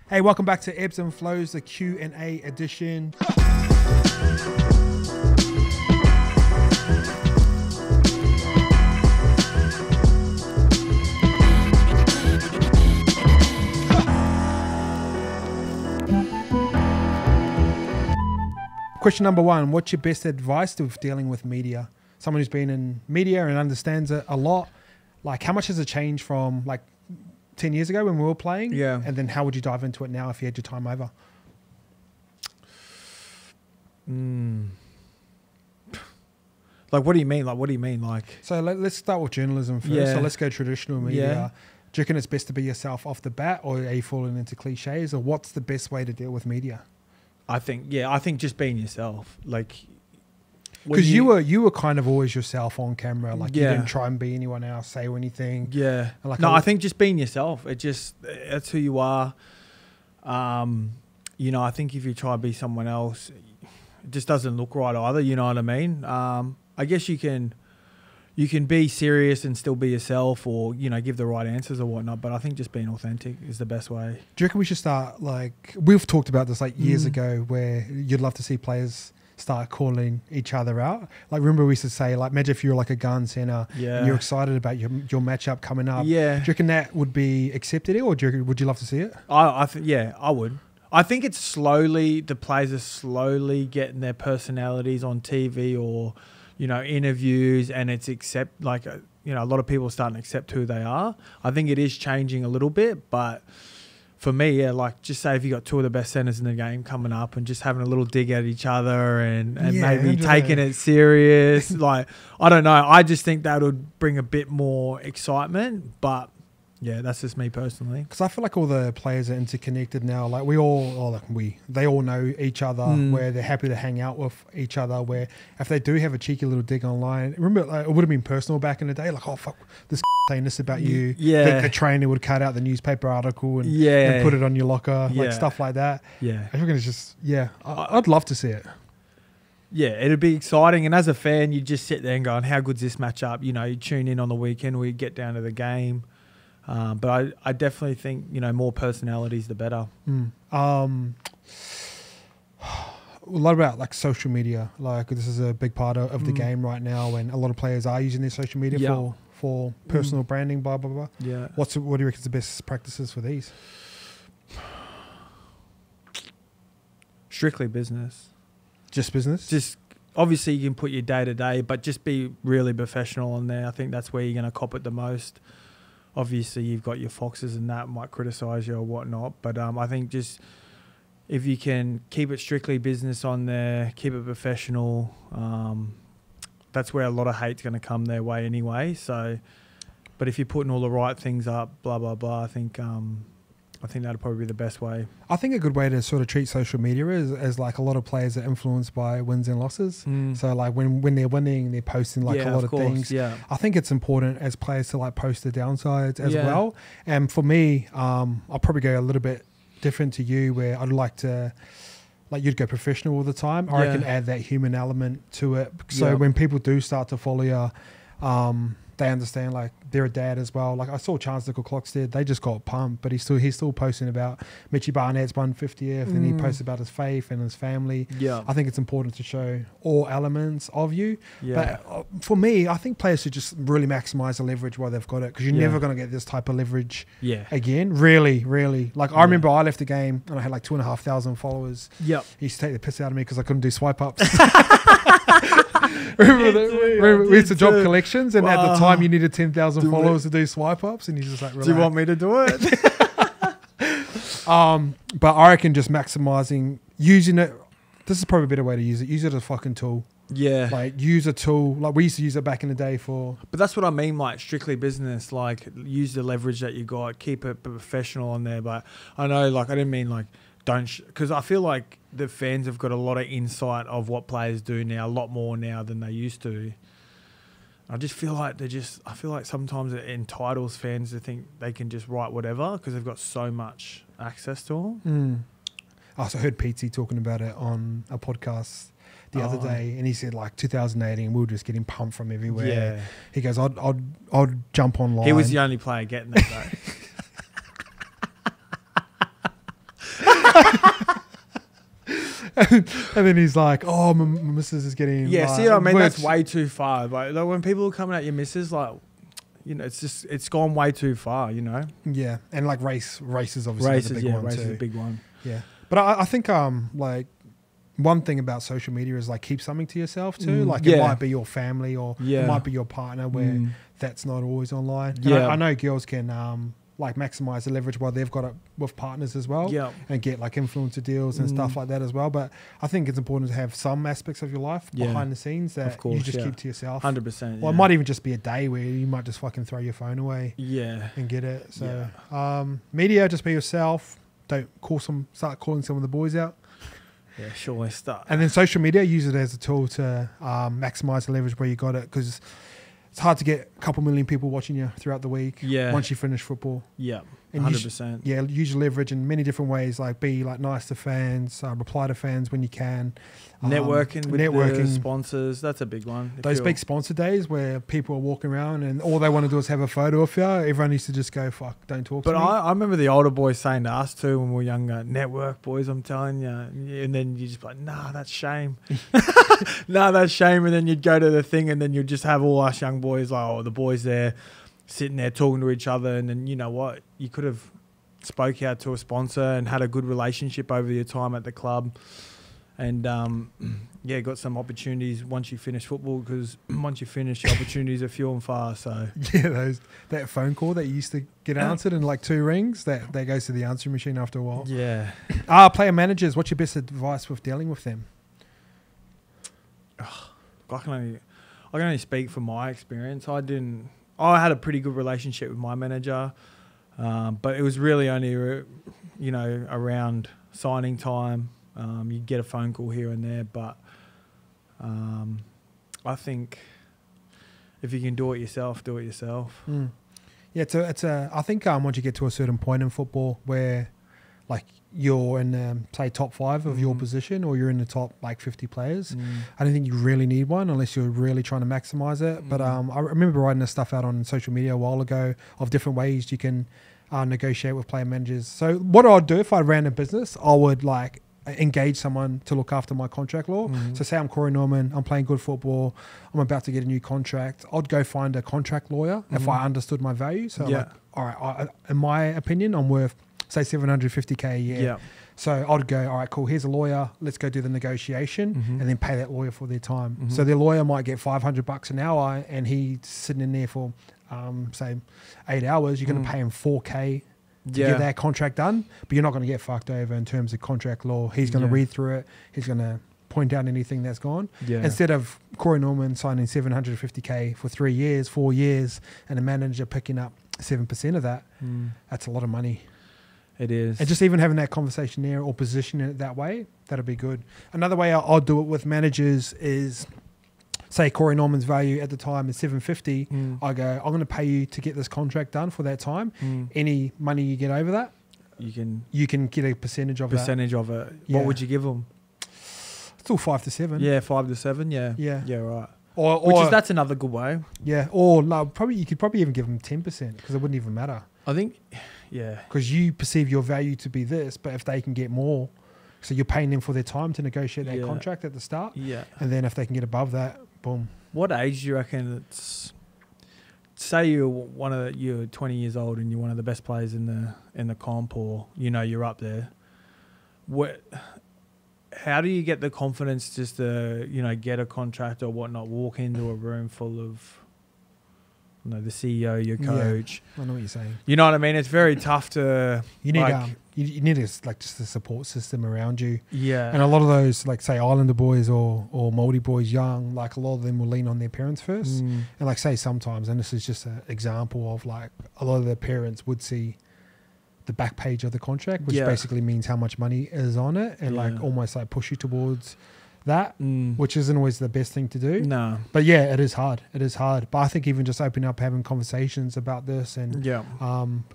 Hey, welcome back to Ebbs and Flows, the Q&A edition. Question number one, what's your best advice with dealing with media? Someone who's been in media and understands it a lot. Like, how much has it changed from like 10 years ago when we were playing? Yeah. And then how would you dive into it now if you had your time over? Like, what do you mean? Like, So let's start with journalism first. Yeah. So let's go traditional media. Yeah. Do you reckon it's best to be yourself off the bat, or are you falling into cliches, or what's the best way to deal with media? I think just being yourself. Like, Because you were kind of always yourself on camera. Like, you Yeah. didn't try and be anyone else, say anything. Yeah. Like, No, I think just being yourself. That's who you are. I think if you try to be someone else, it just doesn't look right either. You know what I mean? I guess you can be serious and still be yourself, or, give the right answers or whatnot. But I think just being authentic is the best way. Do you reckon we should start, like, we've talked about this like years ago, where you'd love to see players start calling each other out? Like, remember we used to say, like, imagine if you're like a gun center and you're excited about your matchup coming up. Yeah. Do you reckon that would be accepted, or would you love to see it? I think, I would. I think it's the players are slowly getting their personalities on TV or, interviews, and it's a lot of people are starting to accept who they are. I think it is changing a little bit, but for me, just say if you got two of the best centers in the game coming up and just having a little dig at each other and maybe taking it serious. Like, I don't know. I just think that would bring a bit more excitement, but yeah, that's just me personally. Because I feel like all the players are interconnected now. Like, they all know each other, where they're happy to hang out with each other, where if they do have a cheeky little dig online, remember, like, it would have been personal back in the day. Like, oh, fuck, this saying this about you. Yeah. The trainer would cut out the newspaper article and put it on your locker, like stuff like that. Yeah. I reckon it's just, I'd love to see it. Yeah, it'd be exciting. And as a fan, you just sit there and go, how good's this matchup? You tune in on the weekend, we get down to the game. But I definitely think, more personalities, the better. A lot about like social media. Like, this is a big part of the game right now, and a lot of players are using their social media for personal branding, blah, blah, blah. Yeah. What do you reckon is the best practices for these? Strictly business. Just business? Just obviously you can put your day-to-day, but just be really professional on there. I think that's where you're going to cop it the most. Obviously, you've got your foxes and that might criticise you or whatnot. But I think just if you can keep it strictly business on there, keep it professional, that's where a lot of hate's going to come their way anyway. So, but if you're putting all the right things up, blah, blah, blah, I think that'd probably be the best way. I think a good way to sort of treat social media is like, a lot of players are influenced by wins and losses. So like when they're winning, they're posting like a lot of things. Yeah. I think it's important as players to like post the downsides as well. And for me, I'll probably go a little bit different to you, where I'd like to, like, you'd go professional all the time. I can add that human element to it. So when people do start to follow you, they understand, like, they're a dad as well. Like, I saw Chance Nickel-Clockstead, they just got pumped, but he's still posting about Mitchie Barnett's 150th, and he posts about his faith and his family. I think it's important to show all elements of you. But for me, I think players should just really maximize the leverage while they've got it, because you're never going to get this type of leverage again. Really. Like, I remember I left the game and I had like 2,500 followers. He used to take the piss out of me because I couldn't do swipe ups. Remember we used to job collections, and at the time you needed 10,000 followers to do swipe ups, and you just like, relax. Do you want me to do it? But I reckon just maximizing, using it. This is probably a better way to use it. Use it as a fucking tool. Yeah. Like, use a tool. Like, we used to use it back in the day for. But that's what I mean, like, strictly business. Like, use the leverage that you got. Keep it professional on there. But I know, like, I didn't mean like, because I feel like the fans have got a lot of insight of what players do now, a lot more now than they used to. I just feel like I feel like sometimes it entitles fans to think they can just write whatever because they've got so much access to them. I also heard Pete talking about it on a podcast the other day, and he said, like, 2018, we were just getting pumped from everywhere. Yeah. He goes, I'd jump online. He was the only player getting that, though. and then he's like, "Oh, my missus is getting." Yeah, like, see what I mean? work. That's way too far. Like when people are coming at your missus, like, you know, it's gone way too far. You know. Yeah, and like races obviously the big one race too. is a big one. Yeah, but I think like one thing about social media is like keep something to yourself too. Like it might be your family or it might be your partner where that's not always online. And I know girls can like maximize the leverage while they've got it with partners as well and get like influencer deals and stuff like that as well. But I think it's important to have some aspects of your life behind the scenes that you just keep to yourself. 100%. Well, it might even just be a day where you might just fucking throw your phone away and get it. So media, just be yourself. Don't start calling some of the boys out. Yeah, sure. Start. And then social media, use it as a tool to maximize the leverage where you got it, because it's hard to get a couple million people watching you throughout the week once you finish football. Yeah, and 100%. Use your leverage in many different ways, like be like nice to fans, reply to fans when you can. Networking with the sponsors, that's a big one. Those big sponsor days where people are walking around and all they want to do is have a photo of you. Everyone needs to just go, fuck, don't talk to me. But I remember the older boys saying to us too when we were younger, network boys, I'm telling you. And then you just be like, nah, that's shame. Nah, that's shame. And then you'd go to the thing and then you'd just have all us young boys, like, oh, the boys there sitting there talking to each other. And then you know what? You could have spoke out to a sponsor and had a good relationship over your time at the club. And, got some opportunities once you finish football, because once you finish, the opportunities are few and far. So that phone call that you used to get answered in like 2 rings, that goes to the answering machine after a while. Yeah. Player managers, what's your best advice with dealing with them? I can only speak from my experience. I had a pretty good relationship with my manager, but it was really only, around signing time. You'd get a phone call here and there, but I think if you can do it yourself, do it yourself. Yeah, I think once you get to a certain point in football where like you're in say top 5 of your position, or you're in the top like 50 players, I don't think you really need one unless you're really trying to maximize it. But I remember writing this stuff out on social media a while ago of different ways you can negotiate with player managers. So what I'd do if I ran a business, I would like engage someone to look after my contract law. So say I'm Corey Norman, I'm playing good football, I'm about to get a new contract, I'd go find a contract lawyer if I understood my value. So like, all right, in my opinion, I'm worth say $750K a year. So I'd go, all right, cool, here's a lawyer, let's go do the negotiation and then pay that lawyer for their time. So their lawyer might get $500 an hour and he's sitting in there for say 8 hours, you're going to pay him $4K to get that contract done, but you're not going to get fucked over in terms of contract law. He's going to read through it. He's going to point out anything that's gone. Instead of Corey Norman signing $750K for 3 years, 4 years, and a manager picking up 7% of that, that's a lot of money. It is. And just even having that conversation there or positioning it that way, that'll be good. Another way I'll do it with managers is, say Corey Norman's value at the time is $750. I go, I'm going to pay you to get this contract done for that time. Any money you get over that, you can get a percentage of it. What would you give them? Still 5 to 7. Yeah, 5 to 7. Yeah, right. Or that's another good way. Yeah, or no, you could probably even give them 10% because it wouldn't even matter. I think, because you perceive your value to be this, but if they can get more, so you're paying them for their time to negotiate that contract at the start. And then if they can get above that, boom. What age do you reckon it's? Say you're 20 years old and you're one of the best players in the comp, or you're up there. How do you get the confidence just to get a contract or whatnot? Walk into a room full of the CEO, your coach. I know what you're saying. You know what I mean? It's very tough to. You need you need just a support system around you. Yeah. And a lot of those, like say Islander boys or Māori boys young, like a lot of them will lean on their parents first. And like say sometimes, and this is just an example of like a lot of their parents would see the back page of the contract, which basically means how much money is on it, and like almost like push you towards that, which isn't always the best thing to do. No. But yeah, it is hard. But I think even just opening up, having conversations about this, and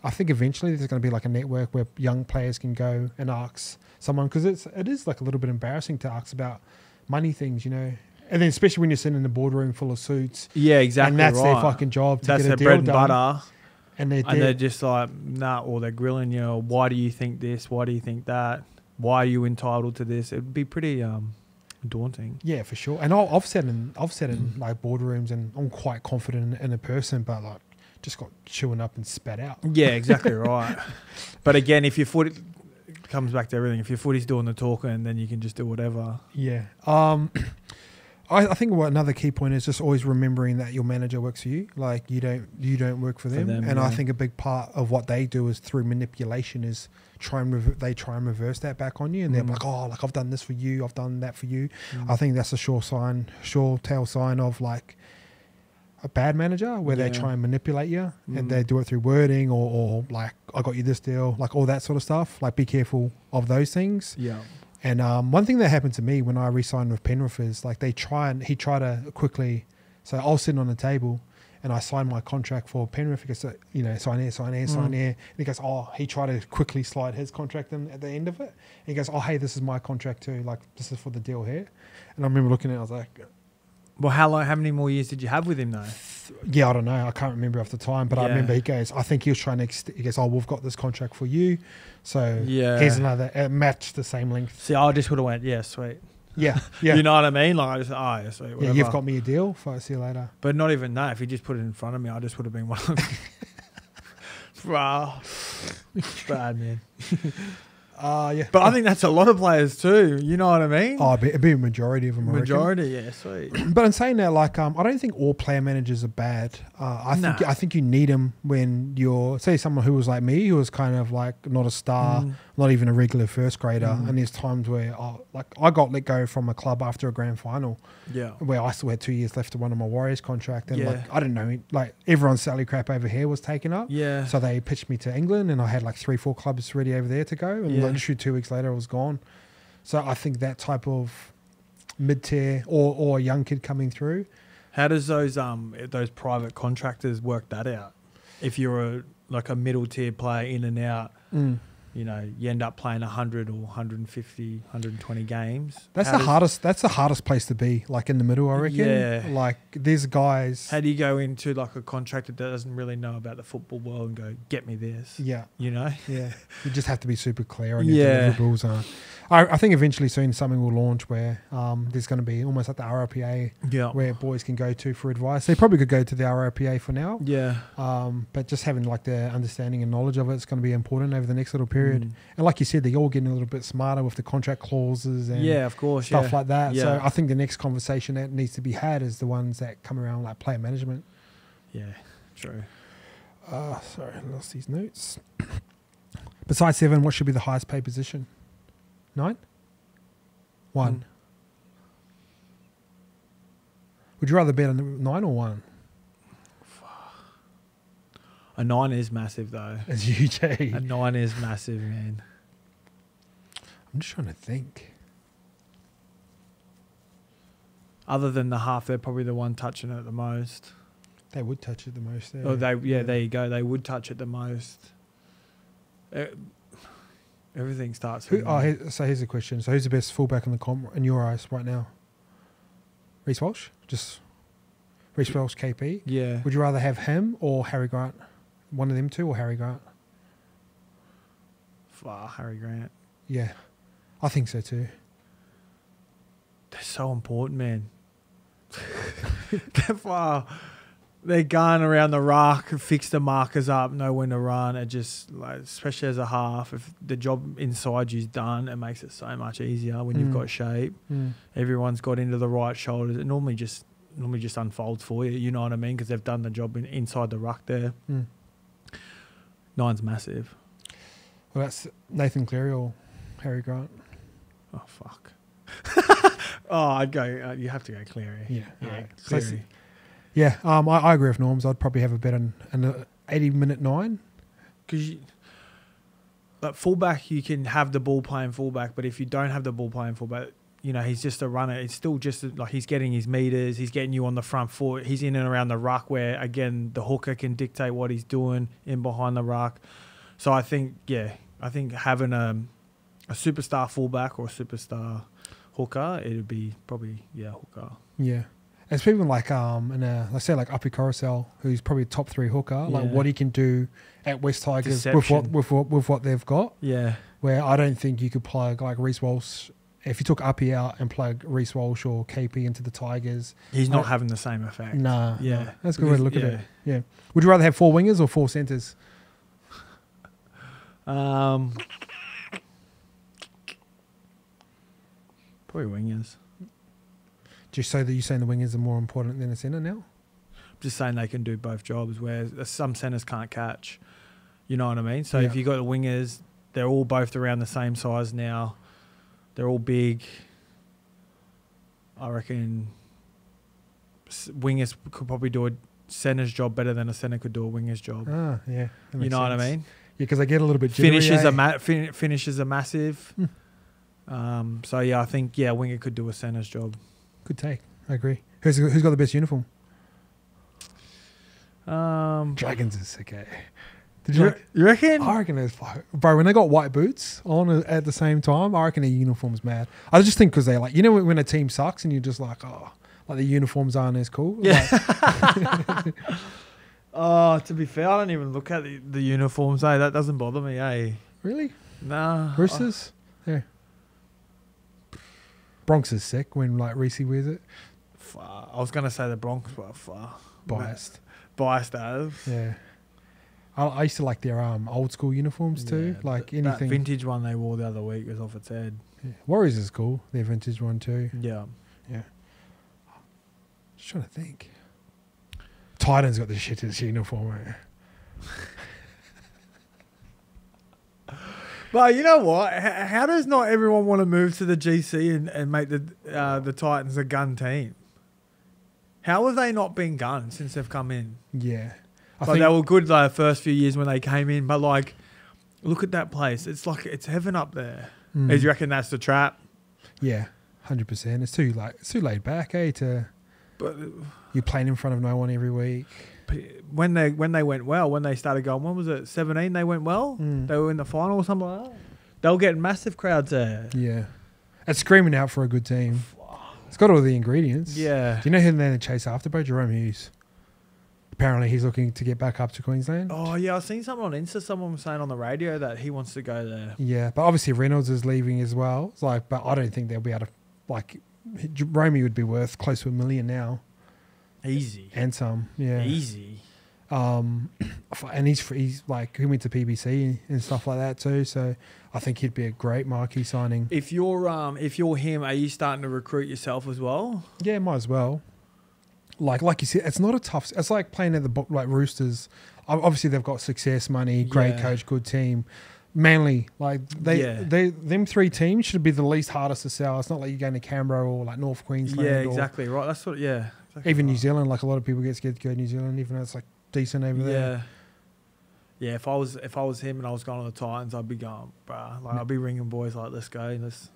I think eventually there's going to be like a network where young players can go and ask someone, because it is like a little bit embarrassing to ask about money things, and then especially when you're sitting in a boardroom full of suits. Yeah, exactly. And that's their fucking job to that's get a their deal bread and done. butter. And they're just like, nah, or they're grilling you, why do you think this? Why do you think that? why are you entitled to this? It'd be pretty daunting. Yeah, for sure. And I've said in like boardrooms, and I'm quite confident in a person, but like just got chewing up and spat out. Yeah, exactly right. But again, if your foot, it comes back to everything. If your footy's doing the talking, then you can just do whatever. Yeah. I think what another key point is just always remembering that your manager works for you. Like you don't work for them. And I think a big part of what they do is through manipulation is they try and reverse that back on you, and they're like, oh, like I've done this for you, I've done that for you. I think that's a sure tell sign of like a bad manager, where they try and manipulate you, and they do it through wording or like I got you this deal, like all that sort of stuff. Like be careful of those things. Yeah. And one thing that happened to me when I re-signed with Penrith is like he tried to quickly. So I was sitting on the table and I signed my contract for Penrith. He goes, sign here. And he goes, oh, he tried to quickly slide his contract in at the end of it. And he goes, oh, hey, this is my contract too. Like this is for the deal here. And I remember looking at it, I was like, well, how many more years did you have with him though? Yeah, I don't know. I can't remember off the time, but I remember he goes, I think he was trying to, he goes, oh, we've got this contract for you. So here's another, match the same length. See, I just would have went, yeah, sweet. Yeah. You know what I mean? Like I just, oh, yeah, sweet. Whatever. Yeah, you've got me a deal. See you later. But not even that. If he just put it in front of me, I just would have been one of them. Wow. Bad, man. Yeah. But I think that's a lot of players too. You know what I mean? Oh, it'd be a majority of them. Majority, yeah, sweet. But in saying that, like, I don't think all player managers are bad. I think you need them when you're, say, someone who was like me, who was kind of like not a star, not even a regular first grader. And there's times where, I got let go from a club after a grand final. Yeah. Where I still had 2 years left to one of my Warriors contract, and like I didn't know, like everyone's salary cap over here was taken up. Yeah. So they pitched me to England, and I had like 3-4 clubs ready over there to go, and literally 2 weeks later I was gone. So I think that type of mid-tier or a young kid coming through. How does those private contractors work that out? If you're a middle tier player in and out, you know, you end up playing 100 or 150, 120 games. That's the hardest place to be, like in the middle, I reckon. Yeah. Like these guys. How do you go into like a contractor that doesn't really know about the football world and go, get me this? Yeah. You know? Yeah. You just have to be super clear on your deliverables. I think eventually soon something will launch where there's going to be almost like the RRPA where boys can go to for advice. They probably could go to the RRPA for now. Yeah. But just having like the understanding and knowledge of it is going to be important over the next little period. And like you said, they're all getting a little bit smarter with the contract clauses and of course, stuff like that. Yeah. So I think the next conversation that needs to be had is the ones that come around like player management. Yeah, true. Sorry, I lost these notes. Besides 7, what should be the highest paid position? 9? 1. Would you rather bet on 9 or 1? A 9 is massive though. It's huge. A 9 is massive, man. I'm just trying to think. Other than the half, they're probably the one touching it the most. They would touch it the most. Oh, there you go. They would touch it the most. Everything starts. So here's a question. So who's the best fullback in the comp in your eyes right now? Reece Walsh? Just Reece Walsh, KP? Yeah. Would you rather have him or Harry Grant? One of them two or Harry Grant? Harry Grant. Yeah. I think so too. They're so important, man. They're going around the ruck, fix the markers up, know when to run. It just, like, especially as a half, if the job inside you's done, it makes it so much easier when you've got shape. Everyone's got into the right shoulders. It normally just unfolds for you. You know what I mean? Because they've done the job inside the ruck there. 9's massive. Well, that's Nathan Cleary or Harry Grant. Oh fuck. I'd go. You have to go Cleary. Yeah. Cleary. Yeah, I agree with Norms. I'd probably have a bet on an 80-minute 9. Because fullback, you can have the ball playing fullback, but if you don't have the ball playing fullback, you know, he's just a runner. It's still just like he's getting his meters, he's getting you on the front foot, he's in and around the ruck where, again, the hooker can dictate what he's doing in behind the ruck. So I think having a superstar fullback or a superstar hooker, it'd be probably, hooker. Yeah. It's people like let's say like Api Coruscant, who's probably a top 3 hooker. Like what he can do at West Tigers with what they've got. Yeah, where I don't think you could plug like Reece Walsh. If you took Uppy out and plug Reece Walsh or KP into the Tigers, he's not having the same effect. Nah, yeah, no. That's a good way to look at it. Yeah. Would you rather have 4 wingers or 4 centres? Probably wingers. Just so that you're saying the wingers are more important than a centre now? Just saying they can do both jobs, where some centres can't catch. You know what I mean? So if you got the wingers, they're all both around the same size now. They're all big. I reckon wingers could probably do a centre's job better than a centre could do a winger's job. Ah, yeah. You know what I mean? Yeah, because they get a little bit jittery. Finishes are massive. So, yeah, I think, winger could do a centre's job. Good take. I agree. Who's got the best uniform? Dragons is okay. You reckon? I reckon it's like, bro, when they got white boots on at the same time, I reckon their uniform's mad. I just think because they like, you know, when a team sucks and you're just like, oh, like the uniforms aren't as cool. Yeah. Like, to be fair, I don't even look at the uniforms. That doesn't bother me. Really? Nah. Roosters? Yeah. Bronx is sick when like Reece wears it. I was gonna say the Bronx, but biased as. Yeah. I used to like their old school uniforms too. Like anything. That vintage one they wore the other week was off its head. Yeah. Warriors is cool. Their vintage one too. Yeah. Yeah. Just trying to think. Titans got the shittest uniform. But you know what? How does not everyone want to move to the GC and make the Titans a gun team? How have they not been guns since they've come in? Yeah. I think they were good the first few years when they came in, but like, look at that place. It's like it's heaven up there. Do you reckon that's the trap? Yeah, 100%. It's too laid back, but you're playing in front of no one every week. When they went well, when they started going, when was it? 17 they went well? They were in the final or something like that. They were getting massive crowds there. Yeah. It's screaming out for a good team. It's got all the ingredients. Yeah. Do you know who they chase after, bro? Jerome Hughes. Apparently he's looking to get back up to Queensland. Oh, yeah. I've seen something on Insta. Someone was saying on the radio that he wants to go there. Yeah. But obviously Reynolds is leaving as well. It's like, but I don't think they'll be able to, like, Jerome would be worth close to $1 million now. Easy. And some. Yeah. Easy. And he's like, he went to PBC and stuff like that too. So I think he'd be a great marquee signing. If you're him, are you starting to recruit yourself as well? Yeah, might as well. Like you said, it's not a tough. It's like playing at the like Roosters. Obviously, they've got success money, great coach, good team. Manly, like them 3 teams should be the least hardest to sell. It's not like you're going to Canberra or like North Queensland. Yeah, exactly right. That's what. Yeah. Exactly Even New Zealand, like a lot of people get scared to go to New Zealand, even though it's like decent over there. Yeah. If I was him and I was going on the Titans, I'd be going, bruh. Like I'd be ringing boys like, let's go. Let's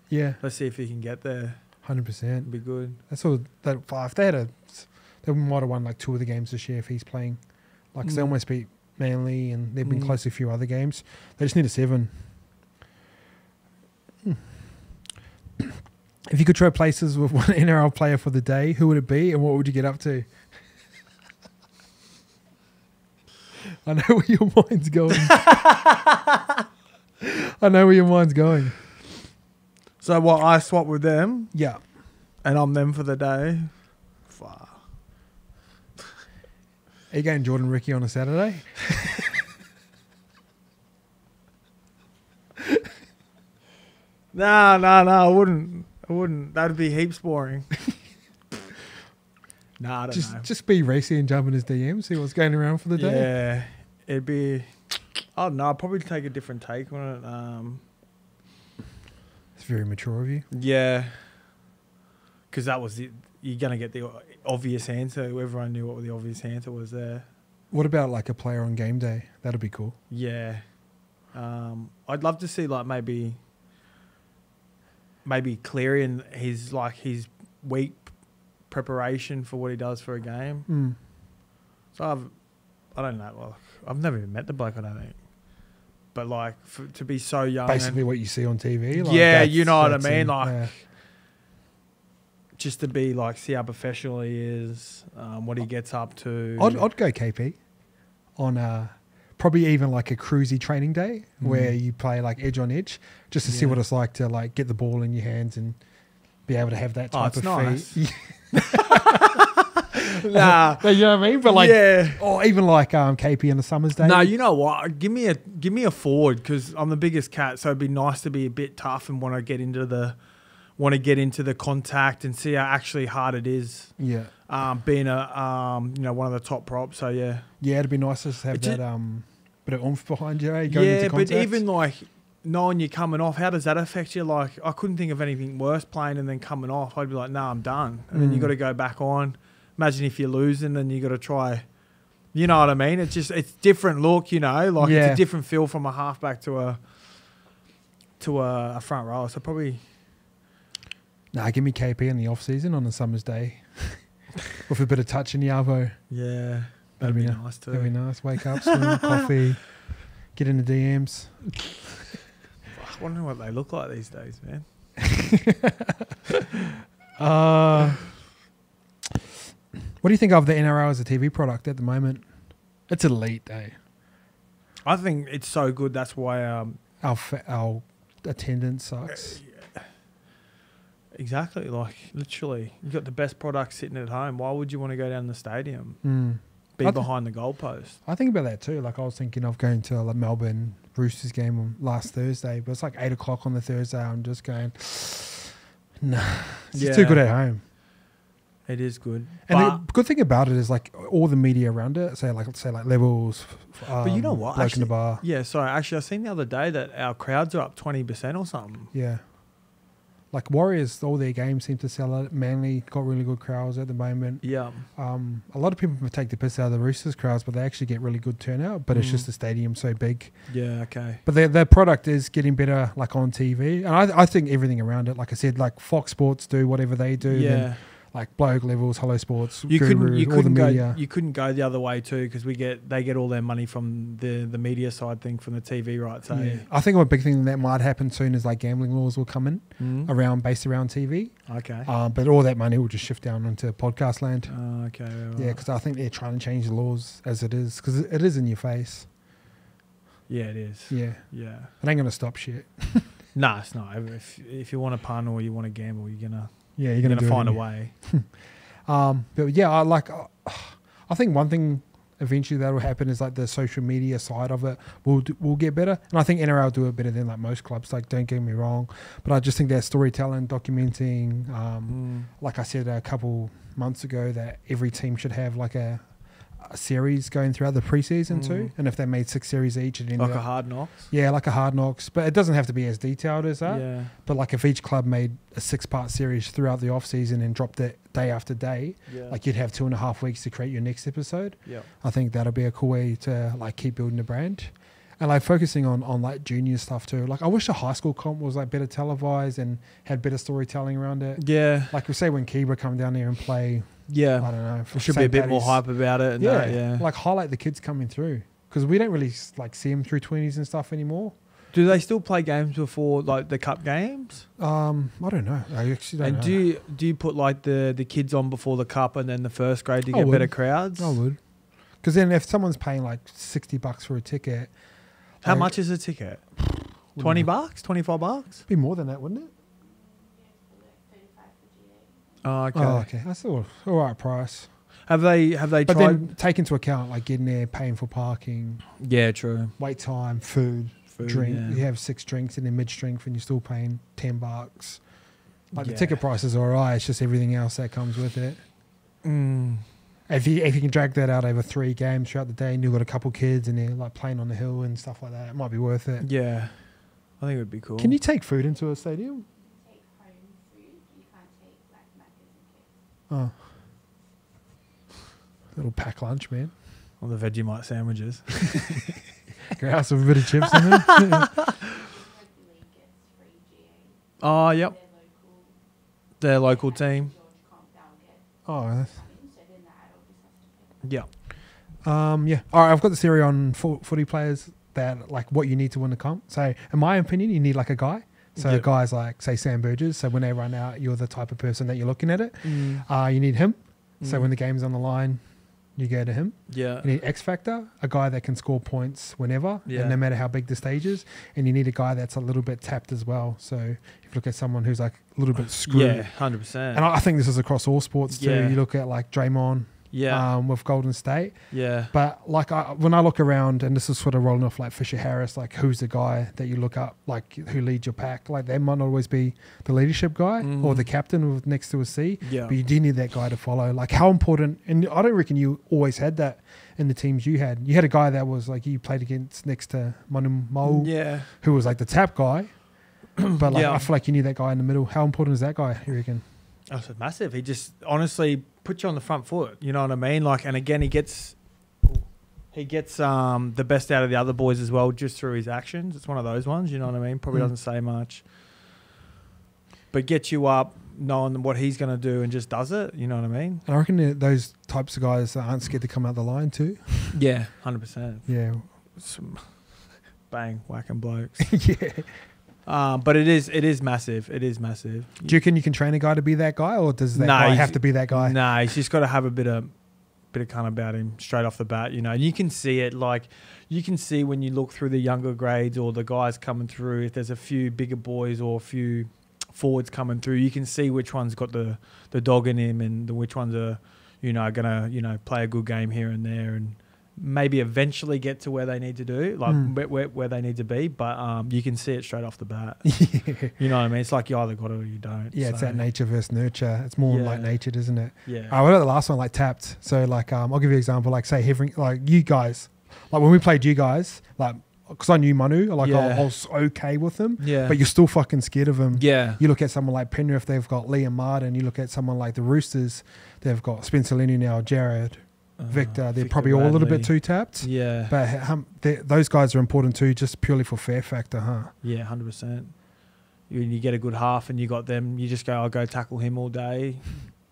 see if he can get there. 100%. It'd be good. That's all. If they might have won like 2 of the games this year if he's playing. Like, 'cause they almost beat Manly and they've been close to a few other games. They just need a 7. If you could trade places with one NRL player for the day, who would it be and what would you get up to? I know where your mind's going. I know where your mind's going. So what, I swap with them? Yeah. And I'm them for the day? Fuck. Are you going Jordan Riki on a Saturday? No, I wouldn't. That'd be heaps boring. Nah, I don't know. Just be racy and jump in his DM, see what's going around for the day. Yeah, it'd be... I don't know, I'd probably take a different take on it. It's very mature of you. Yeah. Because that was you're going to get the obvious answer. Everyone knew what the obvious answer was there. What about like a player on game day? That'd be cool. Yeah. I'd love to see like maybe Cleary and his week preparation for what he does for a game. So I don't know. Well, I've never even met the bloke, I don't think. But like to be so young, basically what you see on TV. Like yeah, you know what I mean. Just to be like, see how professional he is, what he gets up to. I'd go KP on probably even like a cruisy training day where you play like edge on edge just to see what it's like to like get the ball in your hands and be able to have that type of nice. feat. Nah, you know what I mean? But like, or even like KP in the summer's day. No, you know what? Give me a forward because I'm the biggest cat, so it'd be nice to be a bit tough and want to get into the contact and see how actually hard it is. Yeah. Being a one of the top props. So yeah. Yeah, it'd be nice to have that bit of oomph behind you. Going into contact. But even like knowing you're coming off, how does that affect you? Like I couldn't think of anything worse playing and then coming off. I'd be like, I'm done, and then you got to go back on. Imagine if you're losing and you got to try. You know what I mean? It's different look, you know. Like it's a different feel from a halfback to a front row. So probably. Nah, give me KP in the off season on a summer's day, with a bit of touch in the arvo. Yeah, that'd be nice too. That'd be nice. Wake up, swim, coffee, get in the DMs. I wonder what they look like these days, man. What do you think of the NRL as a TV product at the moment? It's elite, eh? I think it's so good. That's why our attendance sucks. Exactly. Like literally, you got the best product sitting at home. Why would you want to go down the stadium? Be behind the goalpost. I think about that too. Like I was thinking of going to a Melbourne Roosters game on last Thursday, but it's like 8 o'clock on the Thursday. I'm just going, nah, it's too good at home. It is good. And the good thing about it is like all the media around it, say like Levels. But you know what? Bloke in the bar. Yeah, sorry. Actually, I seen the other day that our crowds are up 20% or something. Yeah. Like Warriors, all their games seem to sell it. Manly got really good crowds at the moment. Yeah. A lot of people take the piss out of the Roosters crowds, but they actually get really good turnout. But it's just the stadium so big. Yeah. Okay. But their product is getting better, like on TV, and I think everything around it. Like I said, like Fox Sports do whatever they do. Yeah. Like Bloke, Levels, Hello Sports, you Guru, all the media. You couldn't go the other way too because they get all their money from the media side thing from the TV rights. Yeah. I think a big thing that might happen soon is like gambling laws will come in based around TV. Okay. But all that money will just shift down into podcast land. Okay. Right. Yeah, because I think they're trying to change the laws as it is because it is in your face. Yeah, it is. Yeah. Yeah. It ain't gonna stop shit. Nah, it's not. If you want to pun or you want to gamble, you're gonna. Yeah, you're going to find a way. But yeah, I think one thing eventually that will happen is like the social media side of it will get better. And I think NRL do it better than like most clubs. Like, don't get me wrong, but I just think that storytelling, documenting, like I said a couple months ago, that every team should have like a series going throughout the preseason too, and if they made 6 series each, and like a Hard Knocks. Yeah, like a Hard Knocks, but it doesn't have to be as detailed as that. Yeah. But like if each club made a 6-part series throughout the off season and dropped it day after day, like you'd have 2.5 weeks to create your next episode. Yeah. I think that'll be a cool way to like keep building the brand. And like focusing on like junior stuff too. Like I wish the high school comp was like better televised and had better storytelling around it. Yeah. Like we say when Kibra come down there and play. Yeah. I don't know. There should be a bit more hype about it. And yeah. Like highlight the kids coming through because we don't really like see them through 20s and stuff anymore. Do they still play games before like the cup games? I don't know. I actually don't know. And do you put like the kids on before the cup and then the first grade to get better crowds? I would. Because then if someone's paying like $60 for a ticket. How much is a ticket? $20? $25? Be more than that, wouldn't it? Oh, okay. Oh, okay. That's all right price. Have they but tried? Then take into account like getting there, paying for parking. Yeah, true. Wait time, food drink. Yeah. You have 6 drinks and then mid-strength and you're still paying $10. Like the ticket prices are alright. It's just everything else that comes with it. If you can drag that out over 3 games throughout the day and you've got a couple kids and they're like playing on the hill and stuff like that, it might be worth it. Yeah, I think it would be cool. Can you take food into a stadium? Take home food. You can't take like Maccas and Kips. Oh. Little pack lunch, man. Or the Vegemite sandwiches. Grouse with a bit of chips in it. Oh, yep. Their local team. Oh, yeah. Yeah. All right, I've got the theory on footy players that like what you need to win the comp. So, in my opinion, you need like a guy. So, guys like say Sam Burgess. So when they run out, you're the type of person that you're looking at it. You need him. So when the game's on the line, you go to him. Yeah. You need X factor, a guy that can score points whenever, and no matter how big the stage is. And you need a guy that's a little bit tapped as well. So if you look at someone who's like a little bit screwed. Yeah, 100%. And I think this is across all sports too. You look at like Draymond. With Golden State. Yeah. But like when I look around, and this is sort of rolling off like Fisher Harris, like who's the guy that you look up, like who leads your pack? Like they might not always be the leadership guy or the captain next to a C. Yeah. But you do need that guy to follow. Like how important, and I don't reckon you always had that in the teams you had. You had a guy that was like you played against next to Manu Mo, who was like the tap guy. But like I feel like you need that guy in the middle. How important is that guy, you reckon? That's massive. He just honestly put you on the front foot. You know what I mean? Like, and again, he gets the best out of the other boys as well, just through his actions. It's one of those ones. You know what I mean? Probably doesn't say much, but gets you up, knowing what he's going to do, and just does it. You know what I mean? And I reckon those types of guys aren't scared to come out the line too. Yeah, 100%. Yeah, bang, whacking blokes. Yeah. But it is massive. It is massive. Do you reckon you can train a guy to be that guy, or does that guy have to be that guy? Nah, he's just got to have a bit of kind about him straight off the bat, you know. And you can see it, like you can see when you look through the younger grades or the guys coming through. If there's a few bigger boys or a few forwards coming through, you can see which one's got the dog in him and which ones are, you know, gonna play a good game here and there and maybe eventually get to where they need to do, like where they need to be, but you can see it straight off the bat. You know what I mean? It's like you either got it or you don't. Yeah, so. It's that nature versus nurture. It's more like natured, isn't it? Yeah. What about the last one, like tapped? So like I'll give you an example, like say like you guys, like when we played you guys, like because I knew Manu, like I was okay with him, but you're still fucking scared of him. Yeah. You look at someone like Penrith, they've got Liam Martin. You look at someone like the Roosters, they've got Spencer Lenny now, Jared, Victor. They're probably all a little bit too tapped. Yeah. But those guys are important too, just purely for fear factor, huh? Yeah, 100%. You get a good half and you got them, you just go, I'll go tackle him all day.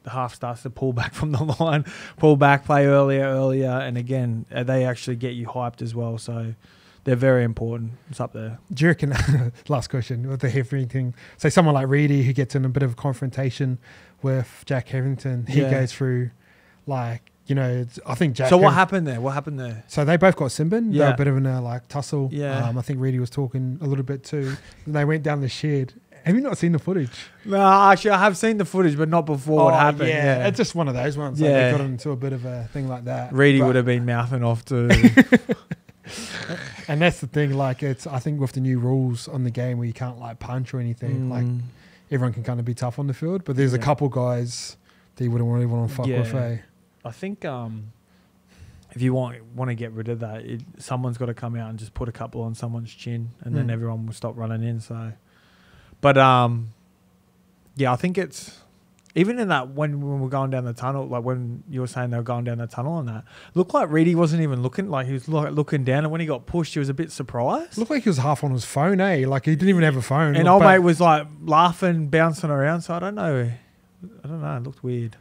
The half starts to pull back from the line, pull back, play earlier. And again, they actually get you hyped as well. So they're very important. It's up there. Do you reckon, last question, with the Hetherington, say someone like Reedy who gets in a bit of a confrontation with Jack Hetherington, he goes through like, you know, I think Jack. So what happened there? So they both got Simbin. They were a bit of a tussle. Yeah. I think Reedy was talking a little bit too. And they went down the shed. Have you not seen the footage? No, actually, I have seen the footage, but not before what happened. Yeah, it's just one of those ones. Like they got into a bit of a thing like that. Reedy would have been mouthing off too. And that's the thing. Like I think with the new rules on the game where you can't like punch or anything, like everyone can kind of be tough on the field. But there's a couple guys that you wouldn't really want to fuck with. I think if you want to get rid of that, someone's got to come out and just put a couple on someone's chin, and then everyone will stop running in. So, but I think it's even in that when we're going down the tunnel, like when you were saying they were going down the tunnel and that, looked like Reedy wasn't even looking, like he was looking down, and when he got pushed, he was a bit surprised. Looked like he was half on his phone, Like he didn't even have a phone. And old mate was like laughing, bouncing around. So I don't know. It looked weird.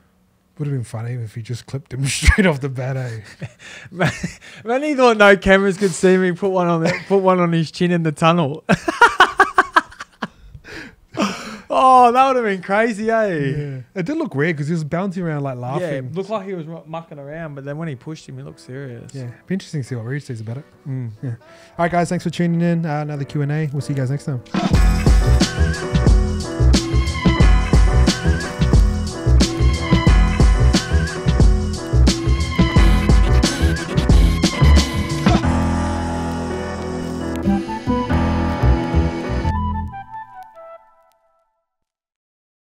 Would have been funny if he just clipped him straight off the bat, Man, he thought no cameras could see me. Put one on his chin in the tunnel. Oh, that would have been crazy, Yeah. It did look weird because he was bouncing around like laughing. Yeah, it looked like he was mucking around, but then when he pushed him, he looked serious. Yeah, it'd be interesting to see what Reed says about it. Yeah. All right, guys, thanks for tuning in. Another Q&A. We'll see you guys next time.